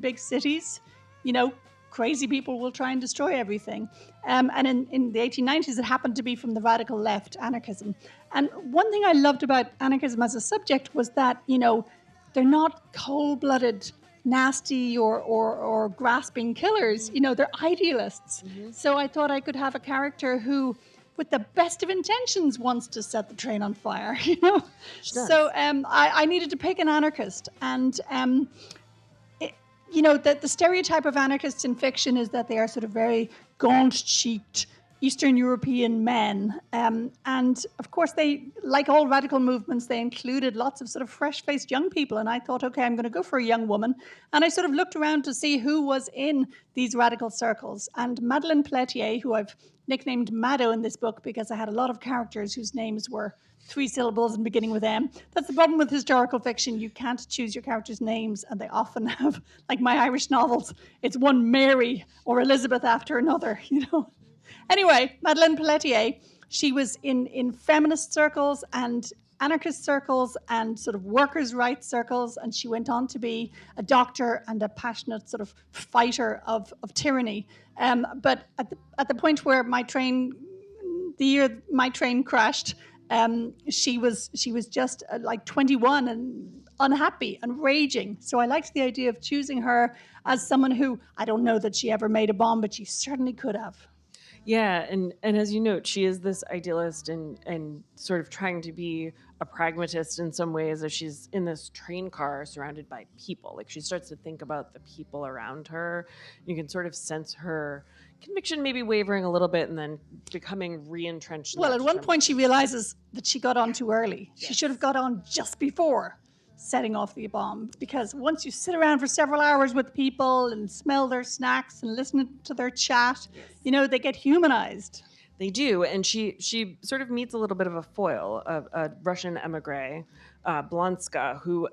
big cities, you know, crazy people will try and destroy everything. And in the 1890s, it happened to be from the radical left, anarchism. And one thing I loved about anarchism as a subject was that, you know, they're not cold-blooded, nasty or grasping killers. You know, they're idealists. So I thought I could have a character who, with the best of intentions, wants to set the train on fire, you know? So I needed to pick an anarchist. And you know, the stereotype of anarchists in fiction is that they are sort of very gaunt-cheeked Eastern European men. And of course, they, like all radical movements, they included lots of sort of fresh-faced young people. And I thought, okay, I'm going to go for a young woman. And I sort of looked around to see who was in these radical circles. And Madeleine Pelletier, who I've nicknamed Maddo in this book because I had a lot of characters whose names were 3 syllables and beginning with M. That's the problem with historical fiction. You can't choose your characters' names, and they often have, like my Irish novels, it's one Mary or Elizabeth after another, you know. Anyway, Madeleine Pelletier, she was in feminist circles and anarchist circles and sort of workers' rights circles, and she went on to be a doctor and a passionate sort of fighter of tyranny. But at the point where the year my train crashed, she was just like 21 and unhappy and raging. So I liked the idea of choosing her as someone who, I don't know that she ever made a bomb, but she certainly could have. Yeah, and as you note, she is this idealist and sort of trying to be a pragmatist in some ways as she's in this train car surrounded by people. Like she starts to think about the people around her. You can sort of sense her conviction maybe wavering a little bit and then becoming re-entrenched. Well, at one point she realizes that she got on too early. Yes. She should have got on just before setting off the bomb, because once you sit around for several hours with people and smell their snacks and listen to their chat, you know, they get humanized. They do, and she sort of meets a little bit of a foil, a Russian emigre, Blonska, who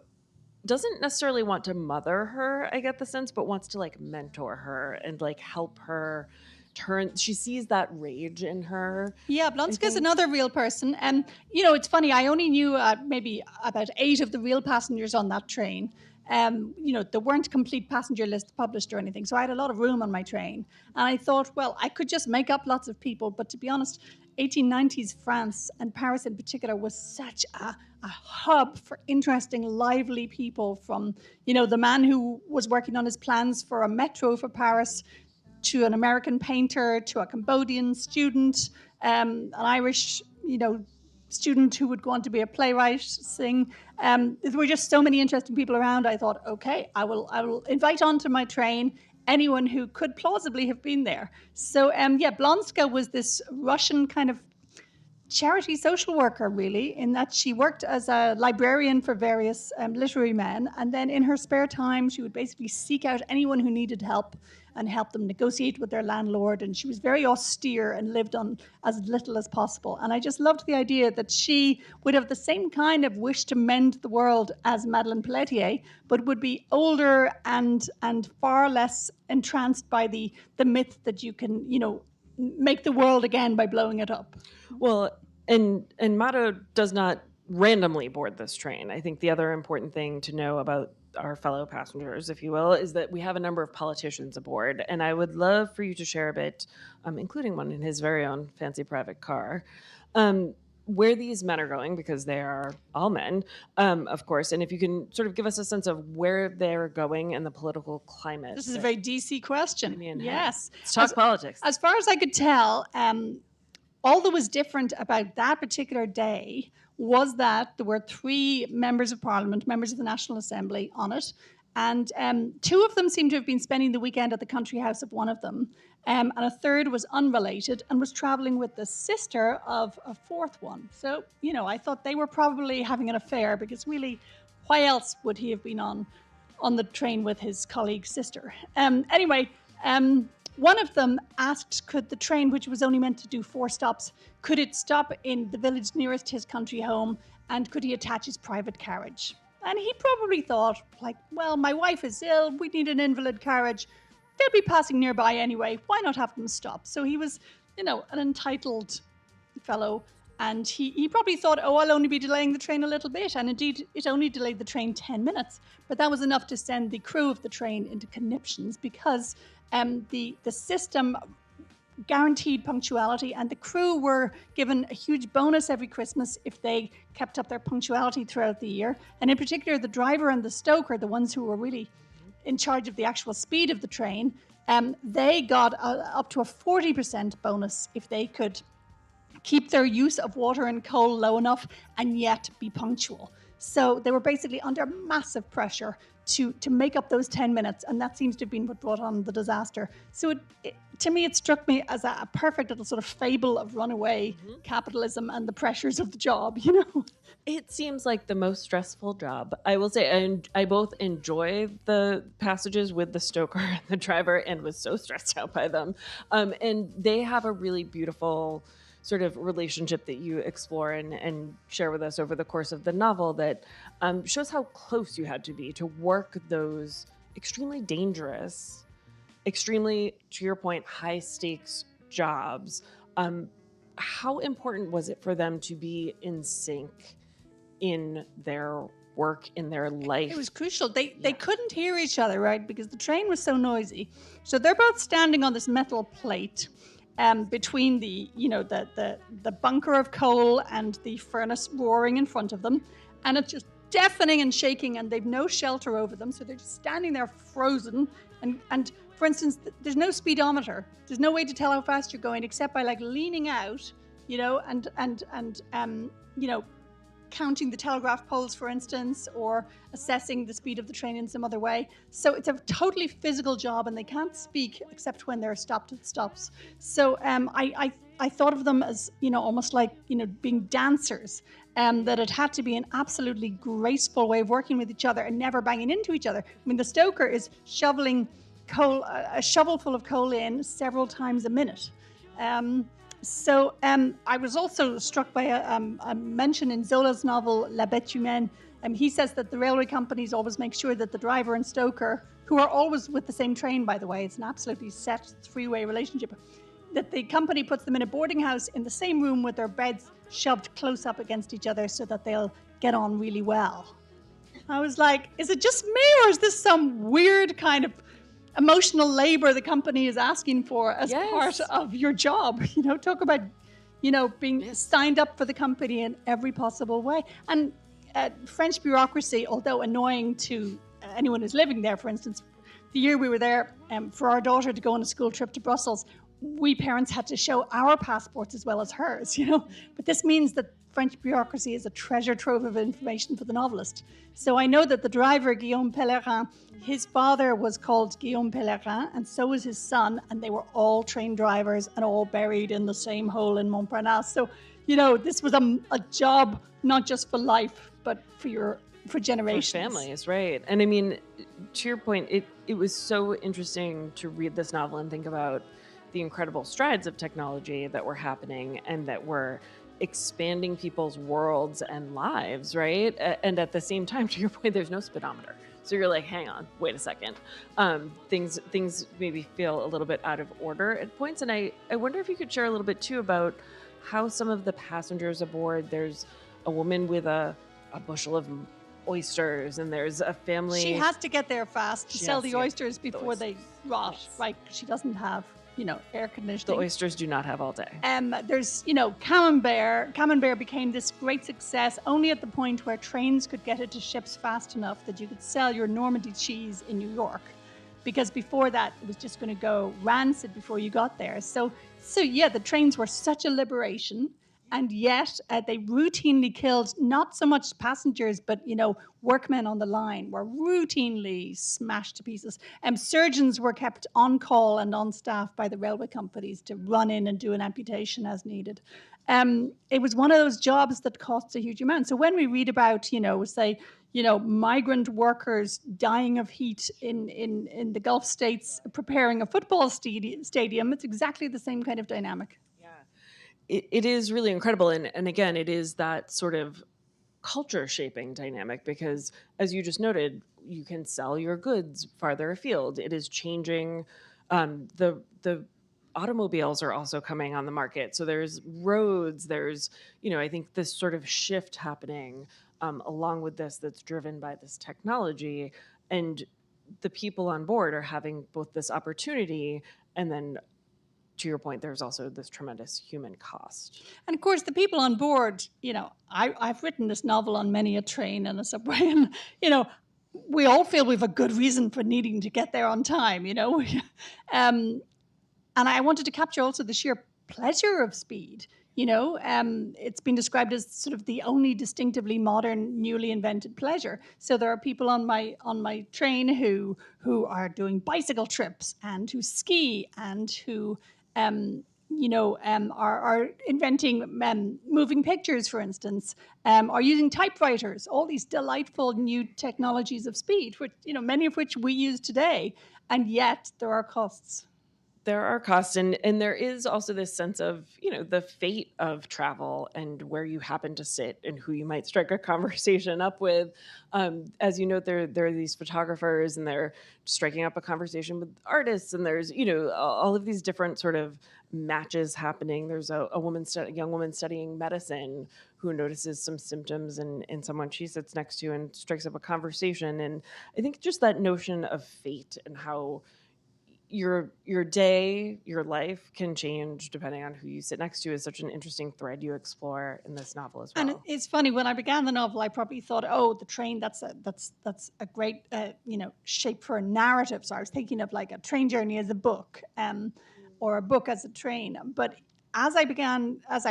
doesn't necessarily want to mother her, I get the sense, but wants to like mentor her and like help her turn. She sees that rage in her. Yeah, Blonska's another real person. And, you know, it's funny, I only knew maybe about 8 of the real passengers on that train. You know, there weren't complete passenger lists published or anything, so I had a lot of room on my train. And I thought, well, I could just make up lots of people, but to be honest, 1890s France and Paris in particular was such a hub for interesting, lively people, from, you know, the man who was working on his plans for a metro for Paris, to an American painter, to a Cambodian student, an Irish, you know, student who would go on to be a playwright, sing. There were just so many interesting people around. I thought, okay, I will invite onto my train anyone who could plausibly have been there. So, yeah, Blonska was this Russian kind of charity social worker, really, in that she worked as a librarian for various literary men, and then in her spare time she would basically seek out anyone who needed help and help them negotiate with their landlord. And she was very austere and lived on as little as possible. And I just loved the idea that she would have the same kind of wish to mend the world as Madeleine Pelletier, but would be older and far less entranced by the myth that you can, you know, make the world again by blowing it up. Well, and Maddo does not randomly board this train. I think the other important thing to know about our fellow passengers, if you will, is that we have a number of politicians aboard, and I would love for you to share a bit, including one in his very own fancy private car, where these men are going, because they are all men, of course, and if you can sort of give us a sense of where they're going and the political climate. This is a very DC question. Yes. Let's talk politics. As far as I could tell, all that was different about that particular day was that there were 3 members of Parliament, members of the National Assembly on it, and 2 of them seemed to have been spending the weekend at the country house of one of them, and a third was unrelated and was travelling with the sister of a 4th one. So, you know, I thought they were probably having an affair, because really, why else would he have been on the train with his colleague's sister? Anyway, one of them asked, could the train, which was only meant to do 4 stops, could it stop in the village nearest his country home, and could he attach his private carriage? And he probably thought, like, well, my wife is ill, we need an invalid carriage. They'll be passing nearby anyway, why not have them stop? So he was, you know, an entitled fellow. And he probably thought, oh, I'll only be delaying the train a little bit. And indeed, it only delayed the train 10 minutes. But that was enough to send the crew of the train into conniptions, because the system guaranteed punctuality, and the crew were given a huge bonus every Christmas if they kept up their punctuality throughout the year. And in particular, the driver and the stoker, the ones who were really in charge of the actual speed of the train, they got up to a 40% bonus if they could keep their use of water and coal low enough and yet be punctual. So they were basically under massive pressure to make up those 10 minutes, and that seems to have been what brought on the disaster. So to me, it struck me as a perfect little sort of fable of runaway capitalism and the pressures of the job, you know? It seems like the most stressful job. I will say, and I both enjoy the passages with the stoker and the driver and was so stressed out by them. And they have a really beautiful sort of relationship that you explore and share with us over the course of the novel that shows how close you had to be to work those extremely dangerous, extremely, to your point, high stakes jobs. How important was it for them to be in sync in their work, in their life? It was crucial. They couldn't hear each other, right? Because the train was so noisy. So they're both standing on this metal plate between the bunker of coal and the furnace roaring in front of them. And it's just deafening and shaking, and they've no shelter over them. So they're just standing there frozen. And for instance, there's no speedometer. There's no way to tell how fast you're going except by like leaning out, and counting the telegraph poles, for instance, or assessing the speed of the train in some other way. So it's a totally physical job, and they can't speak except when they're stopped at stops. So I thought of them as, almost like, being dancers, that it had to be an absolutely graceful way of working with each other and never banging into each other. I mean, the stoker is shoveling coal, a shovel full of coal in several times a minute. So I was also struck by a mention in Zola's novel La Bête Humaine. He says that the railway companies always make sure that the driver and stoker, who are always with the same train, by the way, it's an absolutely set three-way relationship, that the company puts them in a boarding house in the same room with their beds shoved close up against each other so that they'll get on really well. I was like, is it just me, or is this some weird kind of emotional labor the company is asking for as part of your job? Talk about, being signed up for the company in every possible way. And French bureaucracy, although annoying to anyone who's living there, for instance, the year we were there, for our daughter to go on a school trip to Brussels, we parents had to show our passports as well as hers, But this means that French bureaucracy is a treasure trove of information for the novelist. So I know that the driver, Guillaume Pellerin, his father was called Guillaume Pellerin, and so was his son, and they were all train drivers and all buried in the same hole in Montparnasse. So, this was a job not just for life, but for generations. For families, right. And I mean, to your point, it was so interesting to read this novel and think about the incredible strides of technology that were happening and that were expanding people's worlds and lives, right? And at the same time, to your point, there's no speedometer. So you're like, hang on, wait a second. Things maybe feel a little bit out of order at points. And I wonder if you could share a little bit too about how some of the passengers aboard, there's a woman with a bushel of oysters, and there's a family. She has to get there fast to sell the oysters before they rot, right? She doesn't have air conditioning. The oysters do not have all day. There's, Camembert. Camembert became this great success only at the point where trains could get it to ships fast enough that you could sell your Normandy cheese in New York. Because before that, it was just going to go rancid before you got there. So yeah, the trains were such a liberation. And yet they routinely killed not so much passengers, but, workmen on the line were routinely smashed to pieces. Surgeons were kept on call and on staff by the railway companies to run in and do an amputation as needed. It was one of those jobs that costs a huge amount. So when we read about, migrant workers dying of heat in the Gulf states preparing a football stadium, it's exactly the same kind of dynamic. It is really incredible. And again, it is that sort of culture shaping dynamic because, as you just noted, you can sell your goods farther afield. It is changing the automobiles are also coming on the market. So there's roads, there's, I think this sort of shift happening along with this that's driven by this technology. And the people on board are having both this opportunity and then, to your point, there's also this tremendous human cost. And of course, the people on board, I've written this novel on many a train and a subway, and, we all feel we have a good reason for needing to get there on time, and I wanted to capture also the sheer pleasure of speed. It's been described as sort of the only distinctively modern, newly invented pleasure. So there are people on my train who are doing bicycle trips and who ski and who are inventing moving pictures, for instance, are using typewriters, all these delightful new technologies of speed, which, many of which we use today, and yet there are costs. There are costs, and there is also this sense of, the fate of travel and where you happen to sit and who you might strike a conversation up with. As you note, there are these photographers, and they're striking up a conversation with artists, and there's, all of these different sort of matches happening. There's a young woman studying medicine who notices some symptoms in someone she sits next to and strikes up a conversation. And I think just that notion of fate and how your day, your life can change depending on who you sit next to is such an interesting thread you explore in this novel as well. And it's funny, when I began the novel, I probably thought, oh, the train, that's a great shape for a narrative. So I was thinking of like a train journey as a book, or a book as a train. But as I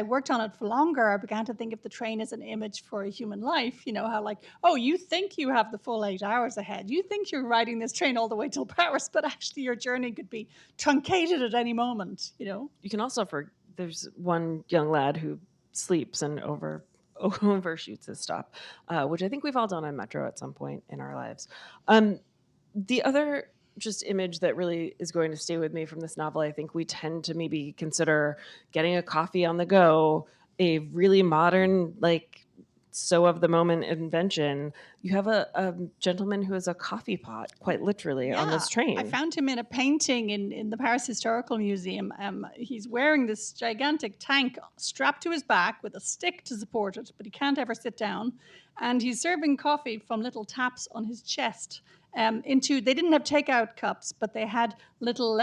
worked on it for longer, I began to think of the train as an image for a human life. How like, oh, you think you have the full 8 hours ahead. You think you're riding this train all the way till Paris, but actually your journey could be truncated at any moment, You can also, there's one young lad who sleeps and overshoots his stop, which I think we've all done on Metro at some point in our lives. The other just image that really is going to stay with me from this novel, I think we tend to maybe consider getting a coffee on the go a really modern, like, so of the moment invention. You have a gentleman who has a coffee pot, quite literally, on this train. I found him in a painting in the Paris Historical Museum. He's wearing this gigantic tank strapped to his back with a stick to support it, but he can't ever sit down. And he's serving coffee from little taps on his chest. They didn't have takeout cups, but they had little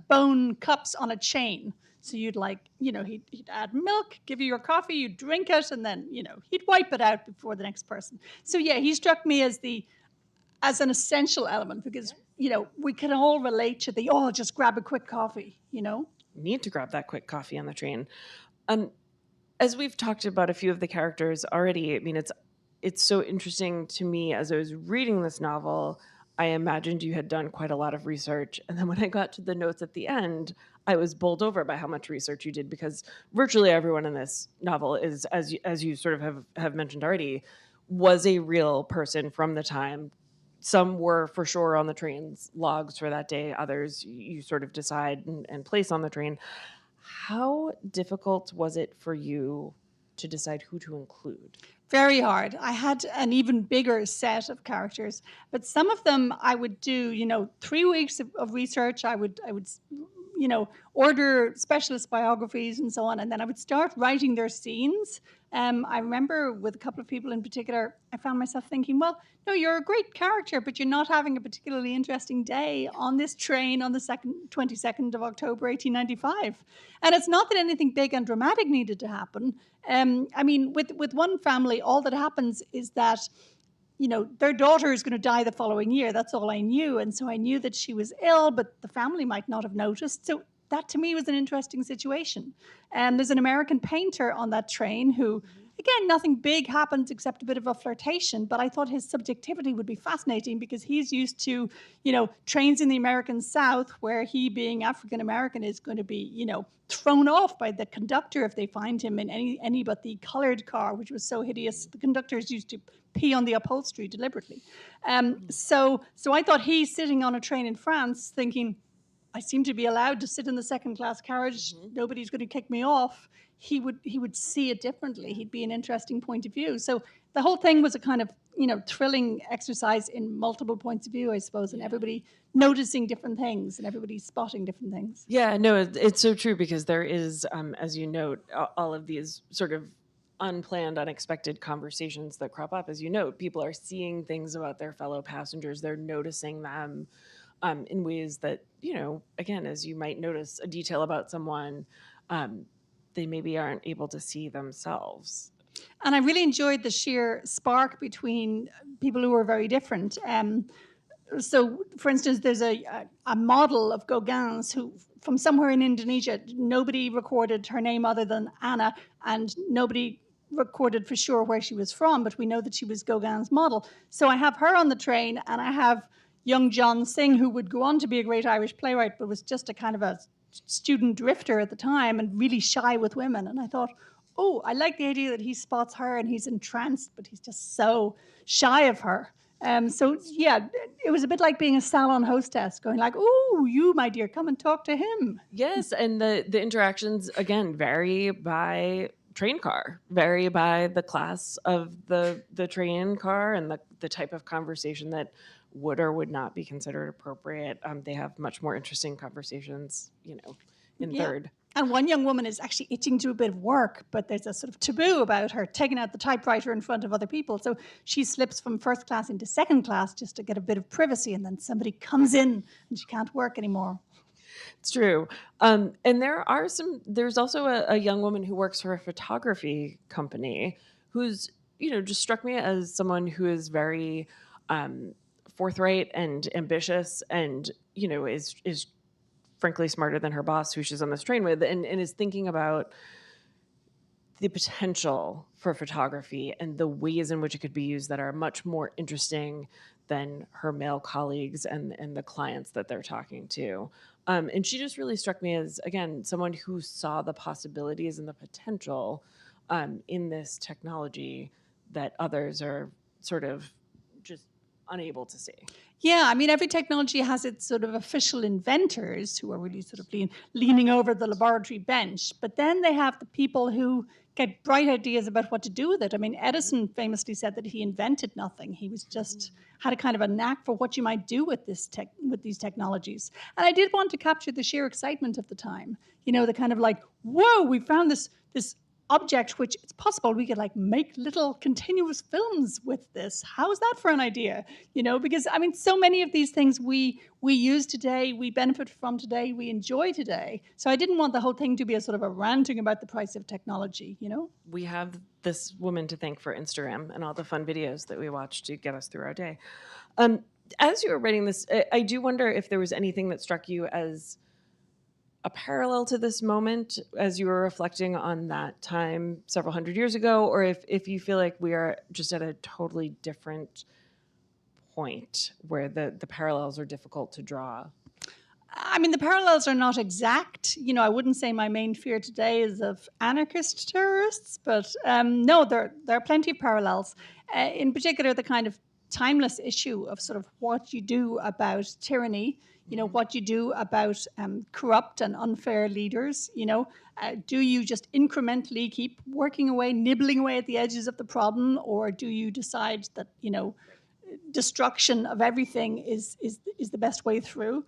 bone cups on a chain. So you'd he'd add milk, give you your coffee, you'd drink it, and then, he'd wipe it out before the next person. So yeah, he struck me as an essential element because, we can all relate to just grab a quick coffee, Need to grab that quick coffee on the train. As we've talked about a few of the characters already, I mean, it's so interesting to me as I was reading this novel. I imagined you had done quite a lot of research. And then when I got to the notes at the end, I was bowled over by how much research you did, because virtually everyone in this novel is, as you sort of have mentioned already, was a real person from the time. Some were for sure on the train's logs for that day. Others you sort of decide and place on the train. How difficult was it for you to decide who to include? Very hard. I had an even bigger set of characters, but some of them I would do, 3 weeks of research. I would order specialist biographies and so on, and then I would start writing their scenes. I remember with a couple of people in particular, I found myself thinking, well, no, you're a great character, but you're not having a particularly interesting day on this train on the 22nd of October, 1895. And it's not that anything big and dramatic needed to happen. With one family, all that happens is that, their daughter is going to die the following year. That's all I knew. And so I knew that she was ill, but the family might not have noticed. So that to me was an interesting situation. And there's an American painter on that train who, again, nothing big happens except a bit of a flirtation, but I thought his subjectivity would be fascinating because he's used to, trains in the American South where he, being African American, is going to be, thrown off by the conductor if they find him in any but the colored car, which was so hideous. The conductors used to pee on the upholstery deliberately. So I thought he's sitting on a train in France thinking, I seem to be allowed to sit in the second class carriage. Nobody's going to kick me off. He would see it differently. He'd be an interesting point of view. So the whole thing was a kind of, thrilling exercise in multiple points of view, I suppose, and everybody noticing different things and everybody spotting different things. Yeah, no, it's so true, because there is, as you note, all of these sort of unplanned, unexpected conversations that crop up. As you note, people are seeing things about their fellow passengers. They're noticing them in ways that, again, as you might notice a detail about someone, they maybe aren't able to see themselves. And I really enjoyed the sheer spark between people who were very different. So, for instance, there's a model of Gauguin's who, from somewhere in Indonesia, nobody recorded her name other than Anna, and nobody recorded for sure where she was from, but we know that she was Gauguin's model. So I have her on the train, and I have young John Synge, who would go on to be a great Irish playwright, but was just a kind of a student drifter at the time and really shy with women. And I thought, oh, I like the idea that he spots her and he's entranced, but he's just so shy of her. So yeah, it was a bit like being a salon hostess, going like, "Oh, you, my dear, come and talk to him." Yes, and the interactions again vary by train car, vary by the class of the train car and the type of conversation that would or would not be considered appropriate. They have much more interesting conversations, in third. And one young woman is actually itching to do a bit of work, but there's a sort of taboo about her taking out the typewriter in front of other people. So she slips from first class into second class just to get a bit of privacy, and then somebody comes in and she can't work anymore. It's true. And there's also a young woman who works for a photography company who's, just struck me as someone who is very forthright and ambitious and, is frankly smarter than her boss, who she's on this train with, and is thinking about the potential for photography and the ways in which it could be used that are much more interesting than her male colleagues and the clients that they're talking to. And she just really struck me as, again, someone who saw the possibilities and the potential in this technology that others are sort of just unable to see. Yeah, I mean, every technology has its sort of official inventors who are really sort of leaning over the laboratory bench. But then they have the people who get bright ideas about what to do with it. I mean, Edison famously said that he invented nothing. He was just had a kind of a knack for what you might do with with these technologies. And I did want to capture the sheer excitement of the time. The kind of like, whoa, we found this object, which it's possible we could like make little continuous films with this. How's that for an idea? Because I mean, so many of these things we use today, we benefit from today, we enjoy today. So I didn't want the whole thing to be a sort of a ranting about the price of technology, We have this woman to thank for Instagram and all the fun videos that we watch to get us through our day. As you were writing this, I do wonder if there was anything that struck you as a parallel to this moment as you were reflecting on that time several hundred years ago, or if you feel like we are just at a totally different point where the parallels are difficult to draw. I mean, the parallels are not exact. I wouldn't say my main fear today is of anarchist terrorists, but no, there are plenty of parallels. In particular, the kind of timeless issue of sort of what you do about tyranny, what you do about corrupt and unfair leaders. Do you just incrementally keep working away, nibbling away at the edges of the problem, or do you decide that, destruction of everything is the best way through?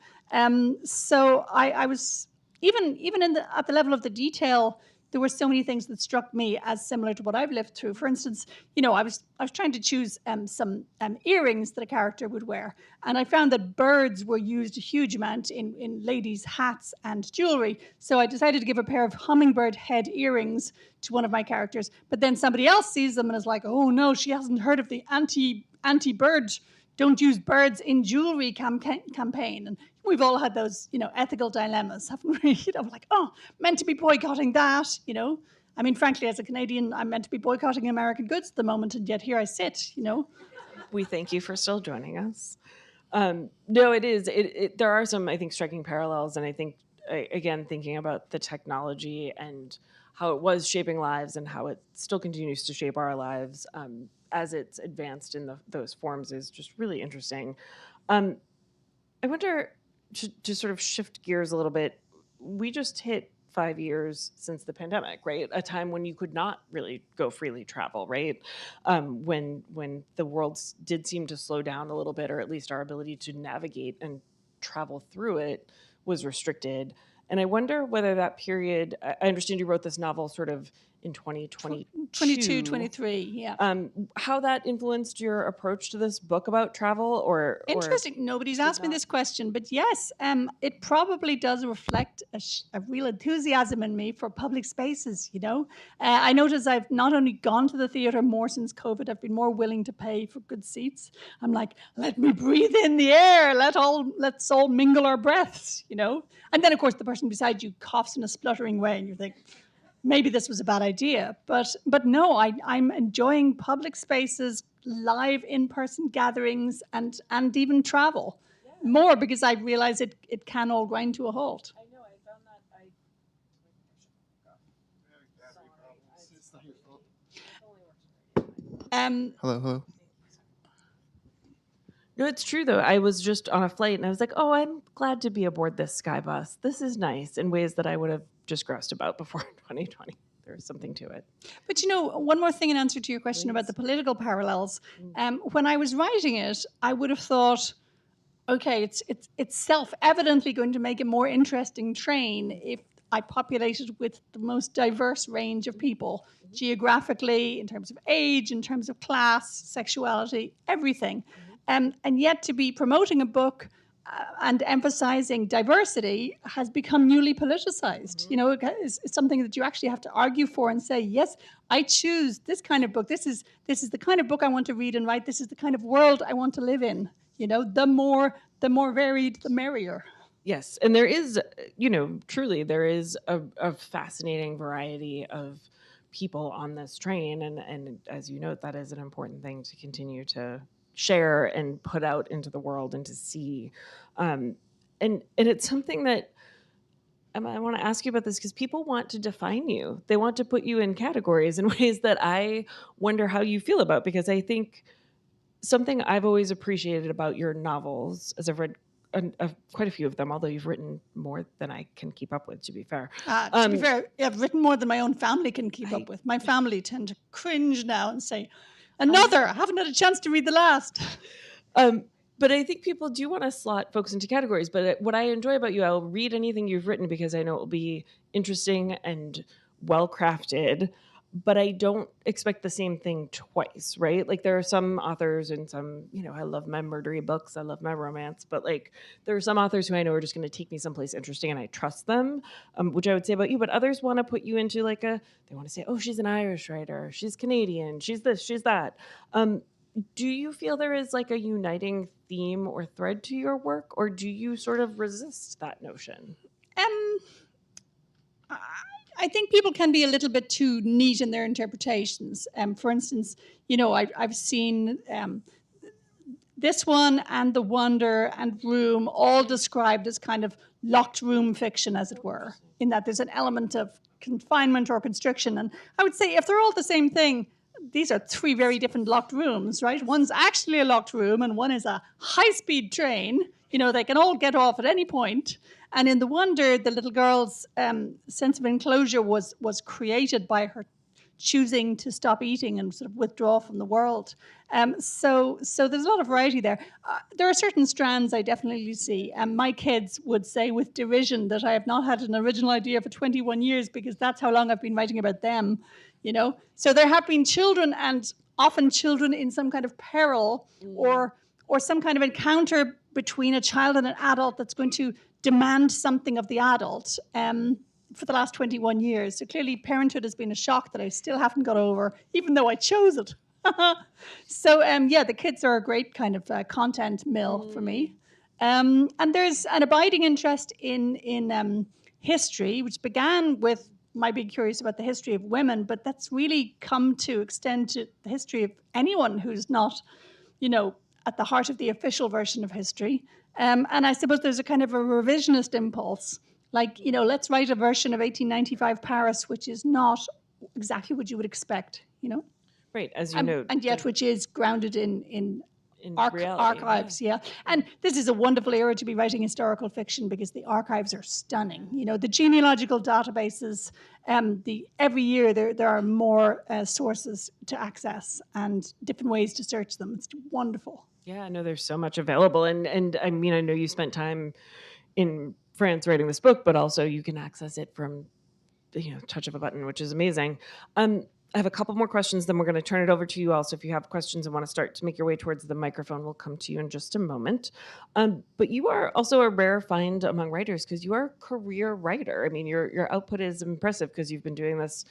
So I was even at the level of the detail, there were so many things that struck me as similar to what I've lived through. For instance, I was trying to choose some earrings that a character would wear, and I found that birds were used a huge amount in ladies' hats and jewelry. So I decided to give a pair of hummingbird head earrings to one of my characters. But then somebody else sees them and is like, "Oh no, she hasn't heard of the anti-bird, don't use birds in jewelry campaign." And we've all had those, ethical dilemmas, haven't we? Like, oh, meant to be boycotting that, I mean, frankly, as a Canadian, I'm meant to be boycotting American goods at the moment, and yet here I sit, We thank you for still joining us. No, it is. There are some, I think, striking parallels, and I think, again, thinking about the technology and how it was shaping lives and how it still continues to shape our lives as it's advanced in those forms is just really interesting. I wonder, to sort of shift gears a little bit, we just hit 5 years since the pandemic, right? A time when you could not really go freely travel, right? When the world did seem to slow down a little bit, or at least our ability to navigate and travel through it was restricted. And I wonder whether that period, I understand you wrote this novel sort of in 2022. 22, 23, yeah. How that influenced your approach to this book about travel, or Interesting. Nobody's asked me this question, but yes, it probably does reflect a real enthusiasm in me for public spaces. I notice I've not only gone to the theatre more since COVID, I've been more willing to pay for good seats. I'm like, let me breathe in the air. Let's all mingle our breaths. And then of course the person beside you coughs in a spluttering way, and you think, maybe this was a bad idea, but no, I'm enjoying public spaces, live in-person gatherings, and even travel more, because I realize it can all grind to a halt. I know, I found that Hello. No, it's true though. I was just on a flight and I was like, oh, I'm glad to be aboard this sky bus. This is nice, in ways that I would have just groused about before 2020. There's something to it. But one more thing in answer to your question about the political parallels. When I was writing it, I would have thought, okay, it's self-evidently going to make a more interesting train if I populated with the most diverse range of people, geographically, in terms of age, in terms of class, sexuality, everything. And yet to be promoting a book and emphasizing diversity has become newly politicized. It's something that you actually have to argue for and say, yes, I choose this kind of book. This is the kind of book I want to read and write. This is the kind of world I want to live in. The more varied, the merrier. Yes, and there is, truly there is a fascinating variety of people on this train, and as you note, that is an important thing to continue to share and put out into the world and to see. And it's something that Emma, I want to ask you about this, because people want to define you. They want to put you in categories in ways that I wonder how you feel about, because I think something I've always appreciated about your novels, as I've read quite a few of them, although you've written more than I can keep up with, to be fair. To be fair, I've written more than my own family can keep up with. My family tend to cringe now and say, I haven't had a chance to read the last. But I think people do want to slot folks into categories. But what I enjoy about you, I'll read anything you've written because I know it will be interesting and well-crafted, but I don't expect the same thing twice, right? Like there are some authors and some, I love my murdery books, I love my romance, but like there are some authors who I know are just going to take me someplace interesting and I trust them, which I would say about you, but others want to put you into they want to say, oh, she's an Irish writer, she's Canadian, she's this, she's that. Do you feel there is a uniting theme or thread to your work, or do you sort of resist that notion? I think people can be a little bit too neat in their interpretations. For instance, I've seen this one and The Wonder and Room all described as kind of locked room fiction, as it were, in that there's an element of confinement or constriction. And I would say if they're all the same thing, these are three very different locked rooms, right? One's actually a locked room and one is a high-speed train. They can all get off at any point. And in The Wonder, the little girl's sense of enclosure was created by her choosing to stop eating and sort of withdraw from the world. So there's a lot of variety there. There are certain strands I definitely see. My kids would say with derision that I have not had an original idea for 21 years because that's how long I've been writing about them. So there have been children, and often children in some kind of peril or some kind of encounter between a child and an adult that's going to demand something of the adult for the last 21 years. So clearly parenthood has been a shock that I still haven't got over, even though I chose it. So the kids are a great kind of content mill for me. And there's an abiding interest in history, which began with my being curious about the history of women, but that's really come to extend to the history of anyone who's not, at the heart of the official version of history. And I suppose there's a kind of a revisionist impulse. Let's write a version of 1895 Paris, which is not exactly what you would expect, Right, as you know. And yet which is grounded in in reality. Archives, yeah. And this is a wonderful era to be writing historical fiction because the archives are stunning. You know, the genealogical databases, every year there are more sources to access and different ways to search them. It's wonderful. Yeah, I know there's so much available. And I mean, I know you spent time in France writing this book, but also you can access it from, touch of a button, which is amazing. I have a couple more questions, then we're going to turn it over to you also. If you have questions and want to start to make your way towards the microphone, we'll come to you in just a moment. But you are also a rare find among writers because you are a career writer. I mean, your output is impressive because you've been doing this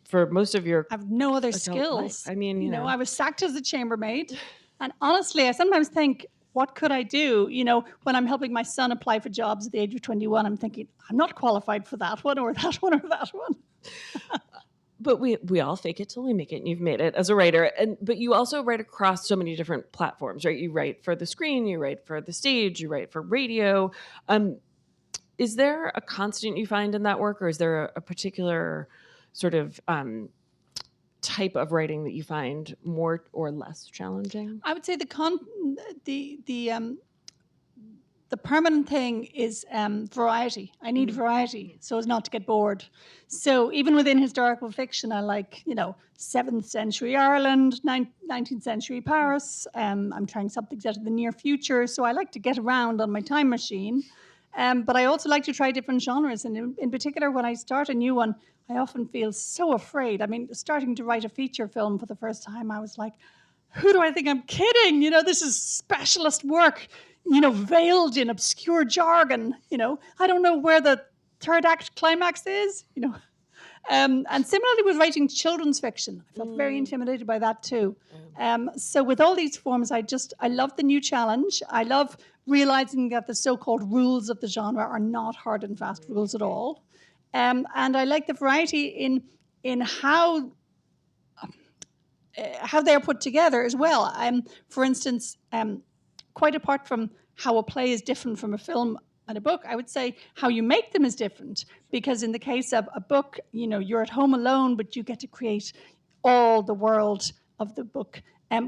for most of your I have no other skills. life. I mean, you know, I was sacked as a chambermaid. And honestly, I sometimes think, what could I do? You know, when I'm helping my son apply for jobs at the age of 21, I'm thinking, I'm not qualified for that one or that one or that one. But we all fake it till we make it, and you've made it as a writer. But you also write across so many different platforms, right? You write for the screen, you write for the stage, you write for radio. Is there a constant you find in that work, or is there a particular sort of type of writing that you find more or less challenging? I would say the permanent thing is variety. I need variety so as not to get bored. So even within historical fiction, I like, 7th century Ireland, 19th century Paris. I'm trying something set in the near future. So I like to get around on my time machine. But I also like to try different genres. And in particular, when I start a new one, I often feel so afraid. I mean, starting to write a feature film for the first time, I was like, who do I think I'm kidding? This is specialist work, veiled in obscure jargon. I don't know where the third act climax is, And similarly with writing children's fiction, I felt very intimidated by that too. So with all these forms, I love the new challenge. I love realizing that the so-called rules of the genre are not hard and fast rules at all. And I like the variety in how they're put together as well. For instance, quite apart from how a play is different from a film and a book, I would say how you make them is different. Because in the case of a book, you're at home alone, but you get to create all the world of the book.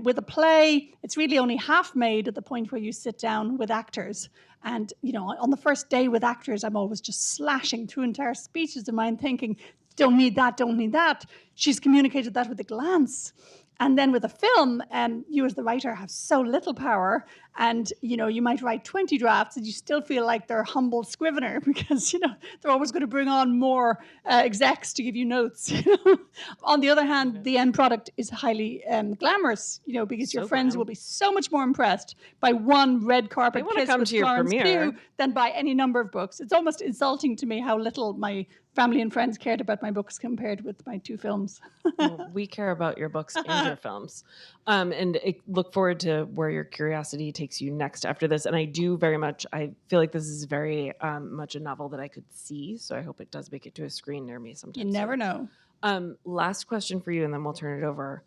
With a play, it's really only half made at the point where you sit down with actors. And, on the first day with actors, I'm always just slashing through entire speeches of mine thinking, don't need that, don't need that. She's communicated that with a glance. And then with a film, you as the writer have so little power, and you might write 20 drafts and you still feel like they're humble scrivener because they're always going to bring on more execs to give you notes. On the other hand, the end product is highly glamorous, because your friends will be so much more impressed by one red carpet kiss with Florence Pugh than by any number of books. It's almost insulting to me how little my family and friends cared about my books compared with my 2 films. Well, we care about your books and your films. And look forward to where your curiosity takes you next after this. And I do I feel like this is very much a novel that I could see. So I hope it does make it to a screen near me sometime. You never know. Last question for you, and then we'll turn it over.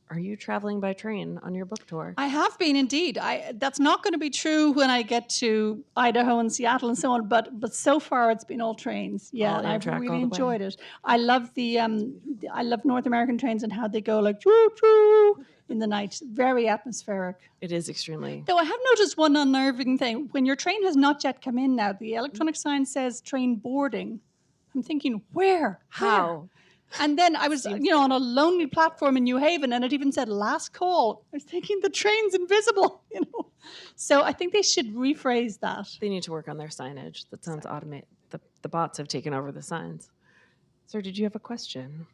Are you traveling by train on your book tour? I have been indeed. That's not going to be true when I get to Idaho and Seattle and so on. But so far it's been all trains. Yeah, and I've really enjoyed it. I love I love North American trains and how they go like choo choo in the night. Very atmospheric. It is extremely. Though I have noticed one unnerving thing. When your train has not yet come in now, the electronic sign says train boarding. I'm thinking, where? How? And then I was, on a lonely platform in New Haven, and it even said last call. I was thinking the train's invisible, So I think they should rephrase that. They need to work on their signage. That sounds automated. The bots have taken over the signs. Sir, did you have a question?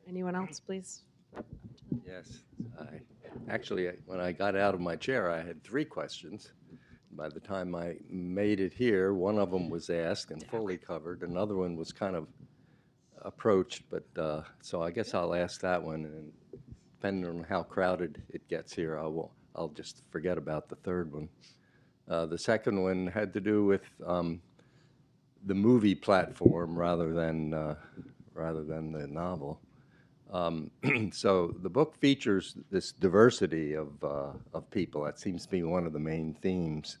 Anyone else, please? Yes. When I got out of my chair, I had 3 questions. By the time I made it here, one of them was asked and fully covered. Another one was kind of approached, but so I guess I'll ask that one, and depending on how crowded it gets here, I'll just forget about the third one. The second one had to do with the movie platform rather than the novel. So the book features this diversity of people. That seems to be one of the main themes.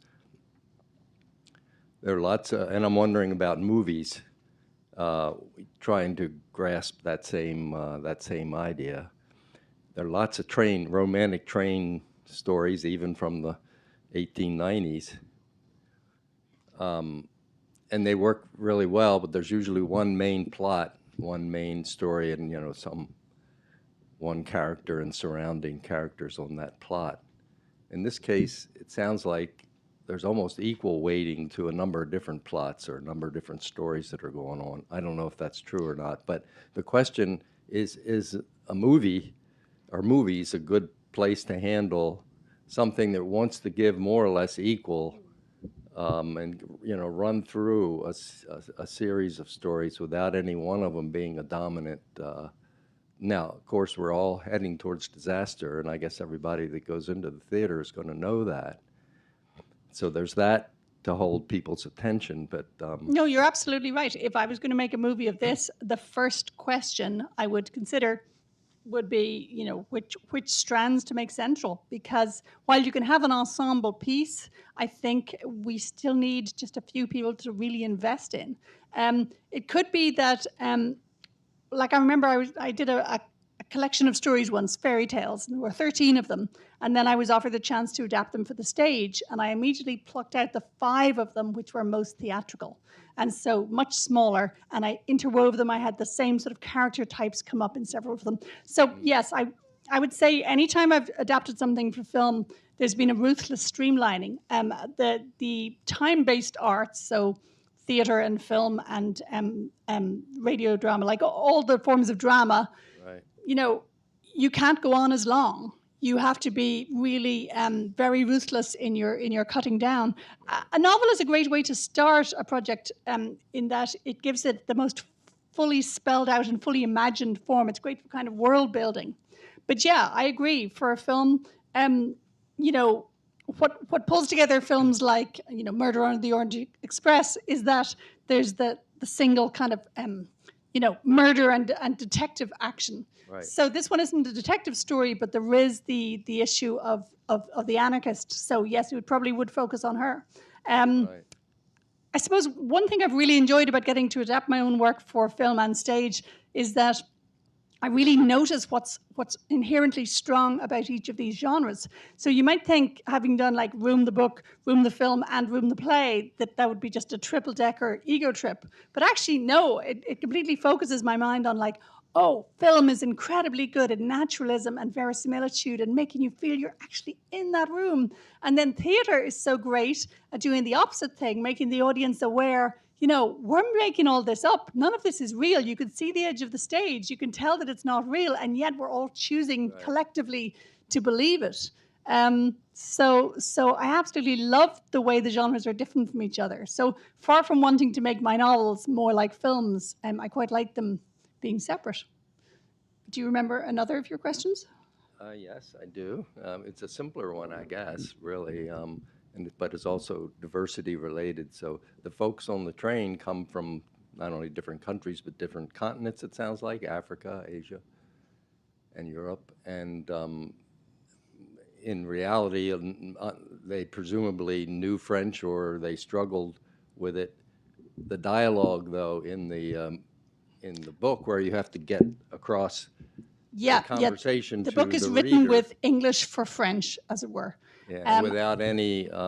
There are lots of, and I'm wondering about movies. Trying to grasp that same idea. There are lots of romantic train stories, even from the 1890s. And they work really well, but there's usually one main plot, one main story, and one character and surrounding characters on that plot. In this case, it sounds like there's almost equal weighting to a number of different plots or a number of different stories that are going on. I don't know if that's true or not, but the question is a movie or movies a good place to handle something that wants to give more or less equal and run through a series of stories without any one of them being a dominant. Now, of course, we're all heading towards disaster, and I guess everybody that goes into the theater is going to know that. So there's that to hold people's attention. But no, you're absolutely right. If I was going to make a movie of this, the first question I would consider would be, which strands to make central. Because while you can have an ensemble piece, I think we still need just a few people to really invest in. It could be that, like I remember I did a collection of stories once, fairy tales, and there were 13 of them. And then I was offered the chance to adapt them for the stage, and I immediately plucked out the 5 of them which were most theatrical. And so much smaller, and I interwove them. I had the same sort of character types come up in several of them. So yes, I would say anytime I've adapted something for film, there's been a ruthless streamlining. The time-based arts, so theater and film and radio drama, like all the forms of drama, right. You can't go on as long. You have to be really very ruthless in your cutting down. A novel is a great way to start a project in that it gives it the most fully spelled out and fully imagined form. It's great for kind of world building. But yeah, I agree. For a film, what pulls together films like Murder on the Orient Express is that there's the single kind of murder and detective action. Right. So this one isn't a detective story, but there is the issue of the anarchist. So yes, it probably would focus on her. Right. I suppose one thing I've really enjoyed about getting to adapt my own work for film and stage is that I really notice what's inherently strong about each of these genres. So you might think, having done like Room the Book, Room the Film, and Room the Play, that would be just a triple-decker ego trip. But actually, no, it completely focuses my mind on like, oh, film is incredibly good at naturalism and verisimilitude and making you feel you're actually in that room. And then theater is so great at doing the opposite thing, making the audience aware, we're making all this up. None of this is real. You can see the edge of the stage. You can tell that it's not real, and yet we're all choosing collectively to believe it. So I absolutely love the way the genres are different from each other. So far from wanting to make my novels more like films, I quite like them being separate. Do you remember another of your questions? Yes, I do. It's a simpler one, I guess, really. But it's also diversity related. So the folks on the train come from not only different countries, but different continents, it sounds like, Africa, Asia, and Europe. And in reality, they presumably knew French or they struggled with it. The dialogue, though, in the book where you have to get across the conversation the to book is the written reader. with English for French, as it were. Yeah, without any, I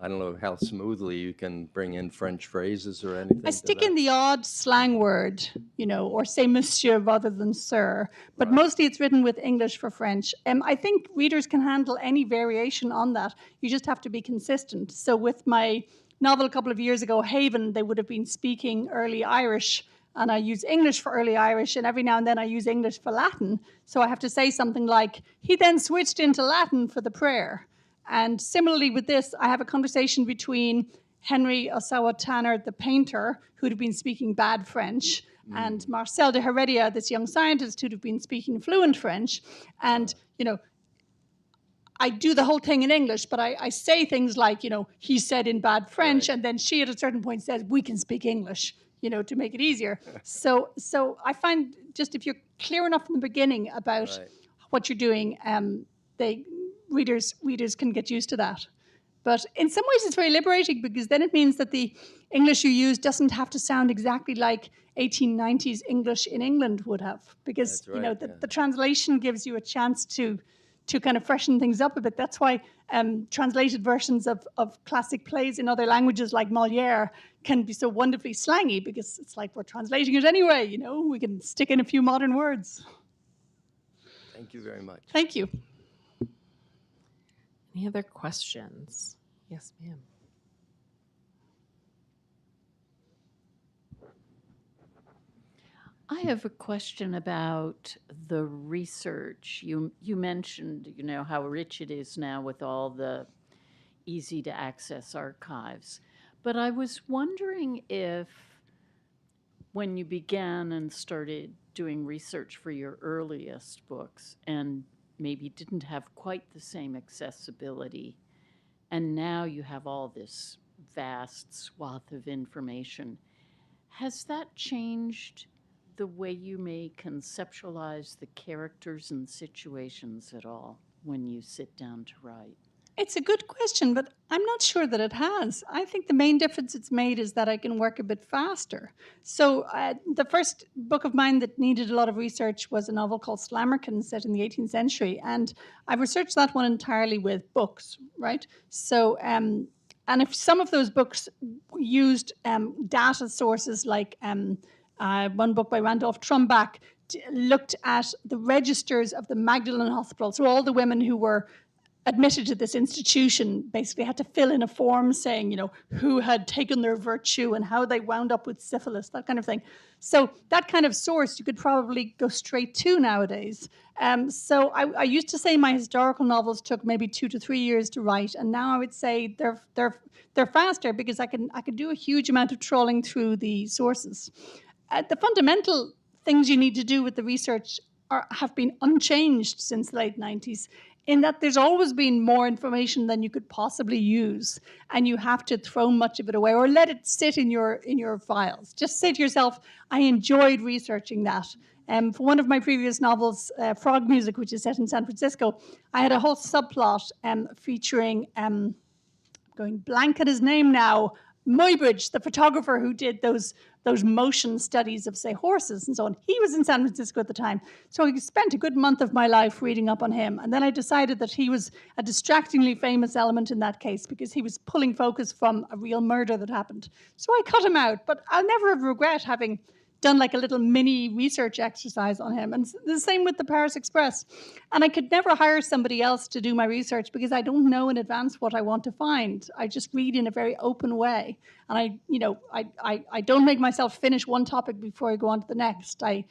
don't know how smoothly you can bring in French phrases or anything. I stick in the odd slang word, or say monsieur rather than sir, but mostly it's written with English for French. I think readers can handle any variation on that. You just have to be consistent. So with my novel a couple of years ago, Haven, they would have been speaking early Irish, and I use English for early Irish, and every now and then I use English for Latin. So I have to say something like, he then switched into Latin for the prayer. And similarly with this, I have a conversation between Henry Osawa Tanner, the painter, who'd have been speaking bad French, and Marcel de Heredia, this young scientist who'd have been speaking fluent French. And, I do the whole thing in English, but I say things like, he said in bad French, and then she at a certain point says, we can speak English, to make it easier. So I find just if you're clear enough from the beginning about what you're doing, readers can get used to that. But in some ways it's very liberating, because then it means that the English you use doesn't have to sound exactly like 1890s English in England would have, because the translation gives you a chance to to kind of freshen things up a bit. That's why translated versions of classic plays in other languages like Molière can be so wonderfully slangy, because it's like we're translating it anyway, you know, we can stick in a few modern words. Thank you very much. Thank you. Any other questions? Yes, ma'am. I have a question about the research. You mentioned, you know, how rich it is now with all the easy to access archives. But I was wondering if when you began and started doing research for your earliest books and maybe didn't have quite the same accessibility, and now you have all this vast swath of information, has that changed the way you may conceptualize the characters and situations at all when you sit down to write? It's a good question, but I'm not sure that it has. I think the main difference it's made is that I can work a bit faster. So the first book of mine that needed a lot of research was a novel called Slammerkin, set in the 18th century. And I researched that one entirely with books, right? So, and if some of those books used data sources like one book by Randolph Trumbach looked at the registers of the Magdalen Hospital. So all the women who were admitted to this institution basically had to fill in a form saying, you know, who had taken their virtue and how they wound up with syphilis, that kind of thing. So that kind of source you could probably go straight to nowadays. So I used to say my historical novels took maybe 2 to 3 years to write, and now I would say they're faster because I can do a huge amount of trawling through the sources. The fundamental things you need to do with the research have been unchanged since the late 90s, in that there's always been more information than you could possibly use, and you have to throw much of it away or let it sit in your files. Just say to yourself, I enjoyed researching that. For one of my previous novels, Frog Music, which is set in San Francisco, I had a whole subplot featuring, going blank at his name now, Muybridge, the photographer who did those motion studies of, say, horses and so on. He was in San Francisco at the time. So I spent a good month of my life reading up on him. And then I decided that he was a distractingly famous element in that case because he was pulling focus from a real murder that happened. So I cut him out. But I'll never have regret having done like a little mini research exercise on him. And the same with the Paris Express. And I could never hire somebody else to do my research because I don't know in advance what I want to find. I just read in a very open way. And I don't make myself finish one topic before I go on to the next. I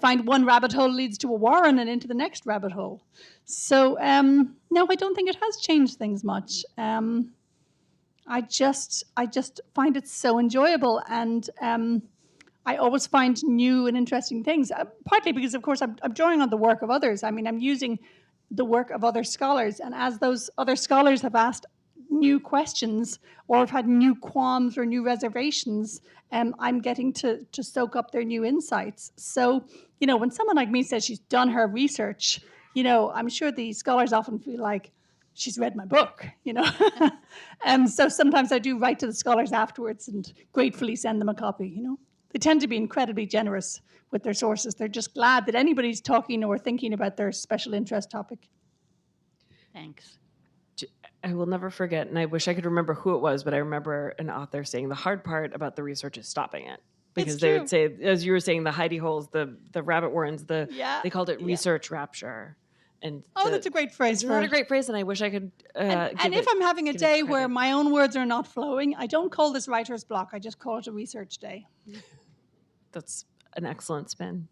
find one rabbit hole leads to a warren and into the next rabbit hole. So no, I don't think it has changed things much. I just find it so enjoyable, and I always find new and interesting things, partly because, of course, I'm drawing on the work of others. I mean, I'm using the work of other scholars, and as those other scholars have asked new questions or have had new qualms or new reservations, I'm getting to soak up their new insights. So, you know, when someone like me says she's done her research, you know, I'm sure the scholars often feel like she's read my book, you know. So sometimes I do write to the scholars afterwards and gratefully send them a copy, you know. They tend to be incredibly generous with their sources. They're just glad that anybody's talking or thinking about their special interest topic. Thanks. I will never forget, and I wish I could remember who it was, but I remember an author saying the hard part about the research is stopping it. Because they would say, as you were saying, the hidey holes, the rabbit warrens, they called it research rapture. And that's a great phrase. It's not a great phrase, and I wish I could and if I'm having a day where my own words are not flowing, I don't call this writer's block. I just call it a research day. That's an excellent spin.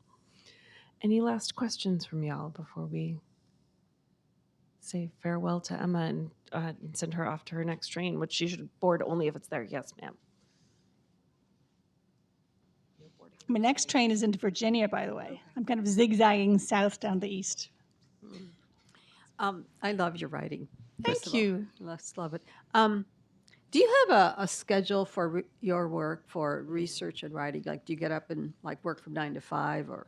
Any last questions from y'all before we say farewell to Emma and send her off to her next train, which she should board only if it's there? Yes, ma'am. My next train is into Virginia, by the way. I'm kind of zigzagging south down the east. I love your writing. Thank you. Let's love it. Do you have a schedule for your work for research and writing? Like, do you get up and like work from 9 to 5 or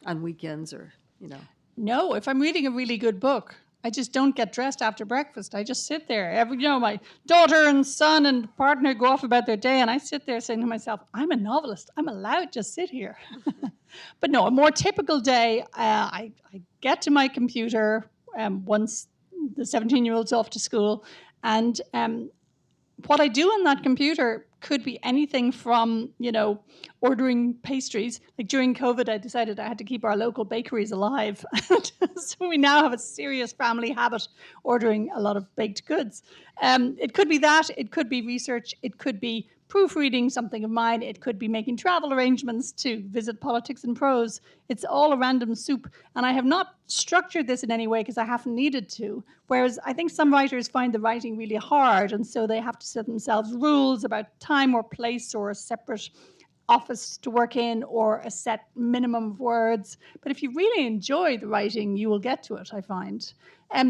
on weekends or, you know? No, if I'm reading a really good book, I just don't get dressed after breakfast. I just sit there. My daughter and son and partner go off about their day, and I sit there saying to myself, I'm a novelist. I'm allowed to sit here. But no, a more typical day, I get to my computer once the 17-year-old's off to school. And what I do on that computer could be anything from, ordering pastries. Like during COVID, I decided I had to keep our local bakeries alive. So we now have a serious family habit ordering a lot of baked goods. It could be that, it could be research, it could be proofreading something of mine, it could be making travel arrangements to visit Politics and Prose. It's all a random soup. And I have not structured this in any way because I haven't needed to. Whereas I think some writers find the writing really hard, and so they have to set themselves rules about time or place or a separate office to work in or a set minimum of words. But if you really enjoy the writing, you will get to it, I find.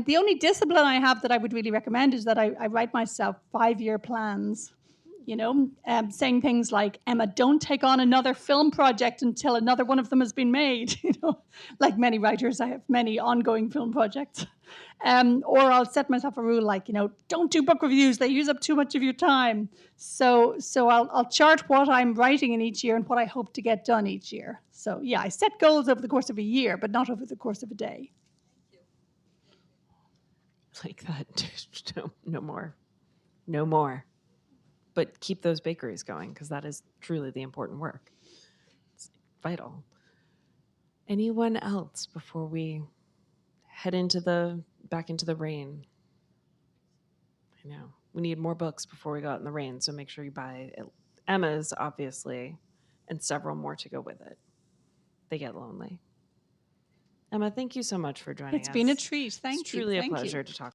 The only discipline I have that I would really recommend is that I write myself 5-year plans. Saying things like, Emma, don't take on another film project until another one of them has been made. Like many writers, I have many ongoing film projects. Or I'll set myself a rule like, don't do book reviews. They use up too much of your time. So I'll chart what I'm writing in each year and what I hope to get done each year. So yeah, I set goals over the course of a year, but not over the course of a day. Like that. No more. No more. But keep those bakeries going, because that is truly the important work. It's vital. Anyone else before we head back into the rain? I know. We need more books before we go out in the rain, so make sure you buy Emma's, obviously, and several more to go with it. They get lonely. Emma, thank you so much for joining us. It's been a treat. Thank you. It's truly a Thank you. pleasure to talk